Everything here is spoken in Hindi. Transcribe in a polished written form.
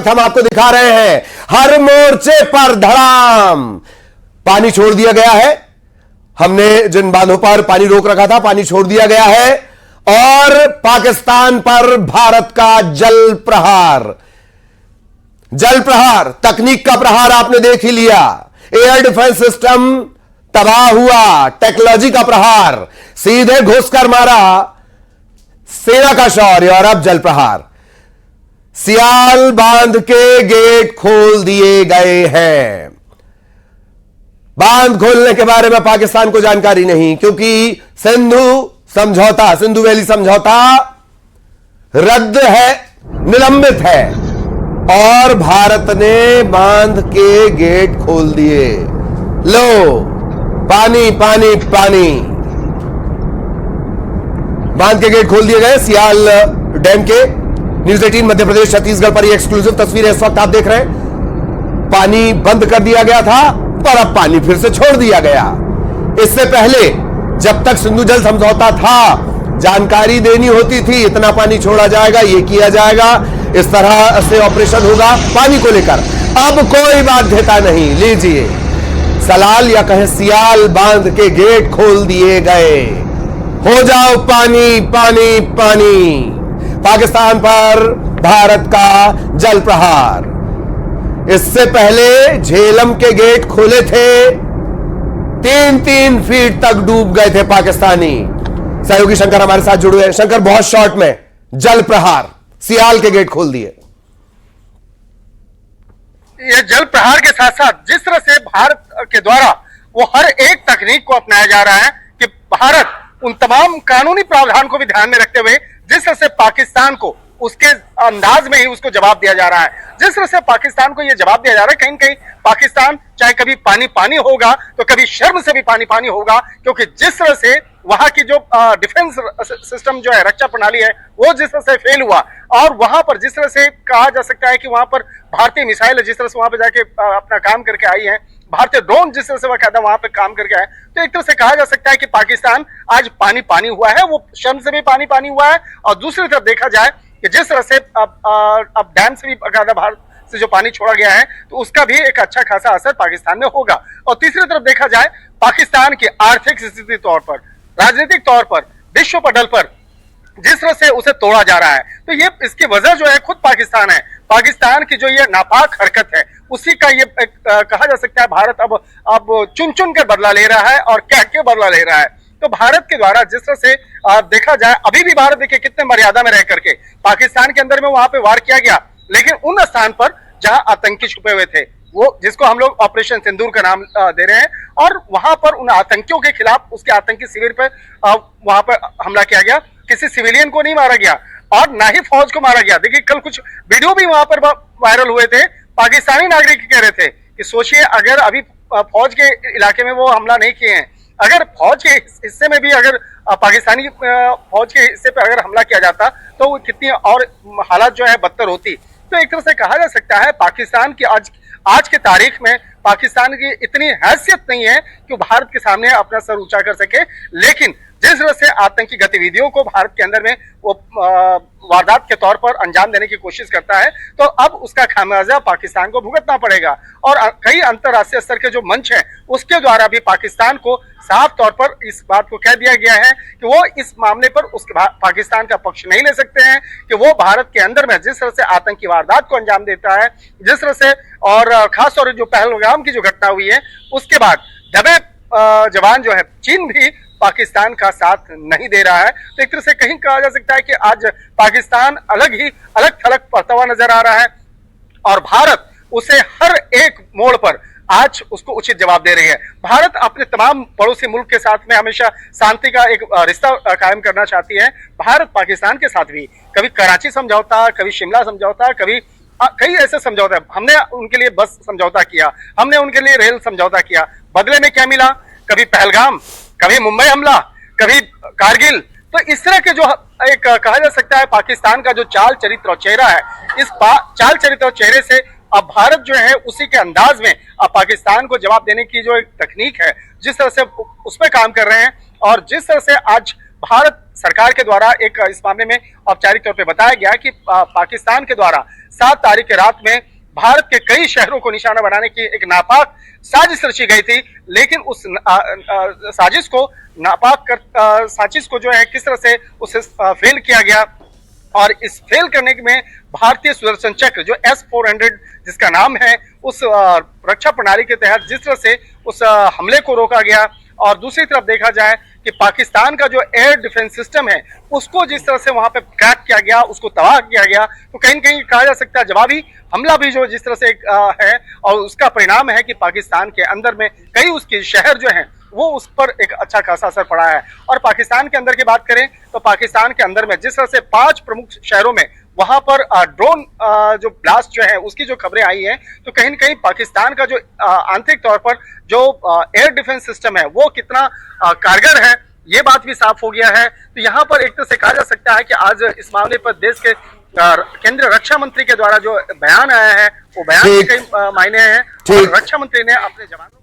वक्त हम आपको दिखा रहे हैं हर मोर्चे पर धड़ाम पानी छोड़ दिया गया है। हमने जिन बांधों पर पानी रोक रखा था पानी छोड़ दिया गया है और पाकिस्तान पर भारत का जल प्रहार तकनीक का प्रहार आपने देख ही लिया। एयर डिफेंस सिस्टम तबाह हुआ, टेक्नोलॉजी का प्रहार, सीधे घुसकर मारा सेना का शौर्य और अब जल प्रहार। सियाल बांध के गेट खोल दिए गए हैं। बांध खोलने के बारे में पाकिस्तान को जानकारी नहीं, क्योंकि सिंधु वैली समझौता रद्द है, निलंबित है और भारत ने बांध के गेट खोल दिए। लो पानी पानी पानी, बांध के गेट खोल दिए गए सियाल डैम के। न्यूज़ 18 मध्य प्रदेश छत्तीसगढ़ पर ये एक्सक्लूसिव तस्वीरें इस वक्त आप देख रहे हैं। पानी बंद कर दिया गया था पर अब पानी फिर से छोड़ दिया गया। इससे पहले जब तक सिंधु जल समझौता था जानकारी देनी होती थी, इतना पानी छोड़ा जाएगा, ये किया जाएगा, इस तरह से ऑपरेशन होगा पानी को लेकर। अब कोई बाध्यता नहीं। लीजिए सलाल या कहें सियाल बांध के गेट खोल दिए गए। हो जाओ पानी पानी पानी। पाकिस्तान पर भारत का जल प्रहार। इससे पहले झेलम के गेट खोले थे, 3-3 फीट तक डूब गए थे पाकिस्तानी। सहयोगी शंकर हमारे साथ जुड़े हैं। शंकर, बहुत शॉर्ट में जल प्रहार, सियाल के गेट खोल दिए। ये जल प्रहार के साथ साथ जिस तरह से भारत के द्वारा वो हर एक तकनीक को अपनाया जा रहा है कि भारत उन तमाम कानूनी प्रावधान को भी ध्यान में रखते हुए जिस तरह से पाकिस्तान को उसके अंदाज में ही उसको जवाब दिया जा रहा है, जिस तरह से पाकिस्तान को यह जवाब दिया जा रहा है, कहीं कहीं पाकिस्तान चाहे कभी पानी पानी होगा तो कभी शर्म से भी पानी पानी होगा, क्योंकि जिस तरह से वहां की जो डिफेंस सिस्टम जो है, रक्षा प्रणाली है, वो जिस तरह से फेल हुआ और वहां पर जिस तरह से कहा जा सकता है कि वहां पर भारतीय मिसाइल जिस तरह से वहां पर जाके अपना काम करके आई है, भारतीय ड्रोन जिस तरह से वह वहां पर काम करके आए, तो एक तरह से कहा जा सकता है कि पाकिस्तान आज पानी पानी हुआ है, वो शर्म से भी पानी पानी हुआ है। और दूसरी तरफ देखा जाए कि जिस तरह से अब डैम से भी भारत से जो पानी छोड़ा गया है तो उसका भी एक अच्छा खासा असर पाकिस्तान में होगा। और तीसरी तरफ देखा जाए पाकिस्तान की आर्थिक स्थिति तौर पर, राजनीतिक तौर पर, विश्व पटल पर जिस तरह से उसे तोड़ा जा रहा है, तो ये इसकी वजह जो है खुद पाकिस्तान है। पाकिस्तान की जो ये नापाक हरकत है उसी का ये कहा जा सकता है भारत अब चुन चुन कर बदला ले रहा है और कह के बदला ले रहा है। तो भारत के द्वारा जिस तरह से देखा जाए, अभी भी भारत देखिए कितने मर्यादा में रह करके पाकिस्तान के अंदर में वहां पे वार किया गया, लेकिन उन स्थान पर जहां आतंकी छुपे हुए थे, वो जिसको हम लोग ऑपरेशन सिंदूर का नाम दे रहे हैं, और वहां पर उन आतंकियों के खिलाफ उसके आतंकी शिविर पर वहां पर हमला किया गया। किसी सिविलियन को नहीं मारा गया और ना ही फौज को मारा गया। देखिए कल कुछ वीडियो भी वहां पर वायरल हुए थे, पाकिस्तानी नागरिक कह रहे थे कि सोचिए अगर अभी फौज के इलाके में वो हमला नहीं किए हैं, अगर फौज के हिस्से में भी अगर पाकिस्तानी फौज के हिस्से पर अगर हमला किया जाता तो वो कितनी और हालत जो है बदतर होती। तो एक तरह से कहा जा सकता है पाकिस्तान की आज के तारीख में पाकिस्तान की इतनी हैसियत नहीं है कि भारत के सामने अपना सर ऊंचा कर सके, लेकिन जिस तरह से आतंकी गतिविधियों को भारत के अंदर में वो वारदात के तौर पर अंजाम देने की कोशिश करता है, तो अब उसका खामियाजा पाकिस्तान को भुगतना पड़ेगा। और कई अंतर्राष्ट्रीय स्तर के जो मंच हैं उसके द्वारा भी पाकिस्तान को साफ तौर पर इस बात को कह दिया गया है कि वो इस मामले पर पाकिस्तान का पक्ष नहीं ले सकते हैं, कि वो भारत के अंदर में जिस तरह से आतंकी वारदात को अंजाम देता है, जिस तरह से, और खासतौर जो पहलगाम की जो घटना हुई है उसके बाद दबे जवान जो है चीन भी पाकिस्तान का साथ नहीं दे रहा है। तो एक तरह से कहीं कहा जा सकता है कि आज पाकिस्तान अलग थलग पड़ता हुआ नजर आ रहा है और भारत उसे हर एक मोड़ पर आज उसको उचित जवाब दे रही है। भारत अपने तमाम पड़ोसी मुल्क के साथ में हमेशा शांति का एक रिश्ता कायम करना चाहती है। भारत पाकिस्तान के साथ भी कभी कराची समझौता, कभी शिमला समझौता, कभी कई ऐसे समझौते, हमने उनके लिए बस समझौता किया, हमने उनके लिए रेल समझौता किया, बदले में क्या मिला? कभी पहलगाम, कभी मुंबई हमला, कभी कारगिल। तो इस तरह के जो एक कहा जा सकता है पाकिस्तान का जो चाल चरित्र और चेहरा है, इस चाल चरित्र और चेहरे से अब भारत जो है उसी के अंदाज में अब पाकिस्तान को जवाब देने की जो एक तकनीक है, जिस तरह से उस पर काम कर रहे हैं और जिस तरह से आज भारत सरकार के द्वारा एक इस मामले में औपचारिक तौर पे बताया गया कि पाकिस्तान के द्वारा 7 तारीख की रात में भारत के कई शहरों को निशाना बनाने की एक नापाक साजिश रची गई थी, लेकिन उस साजिश को साजिश को जो है किस तरह से उसे फेल किया गया। और इस फेल करने में भारतीय सुदर्शन चक्र जो S-400 जिसका नाम है, उस रक्षा प्रणाली के तहत जिस तरह से उस हमले को रोका गया, और दूसरी तरफ देखा जाए कि पाकिस्तान का जो एयर डिफेंस सिस्टम है उसको जिस तरह से वहां पे क्रैक किया गया, उसको तबाह किया गया, तो कहीं न कहीं कहा जा सकता है जवाबी हमला भी जो जिस तरह से है, और उसका परिणाम है कि पाकिस्तान के अंदर में कई उसके शहर जो हैं वो उस पर एक अच्छा खासा असर पड़ा है। और पाकिस्तान के अंदर की बात करें तो पाकिस्तान के अंदर में जिस तरह से 5 प्रमुख शहरों में वहां पर ड्रोन जो ब्लास्ट जो है उसकी जो खबरें आई हैं, तो कहीं न कहीं पाकिस्तान का जो आंतरिक तौर पर जो एयर डिफेंस सिस्टम है वो कितना कारगर है, ये बात भी साफ हो गया है। तो यहाँ पर एक तरह से कहा जा सकता है कि आज इस मामले पर देश के केंद्रीय रक्षा मंत्री के द्वारा जो बयान आया है वो बयान के कई मायने हैं, और रक्षा मंत्री ने अपने जवानों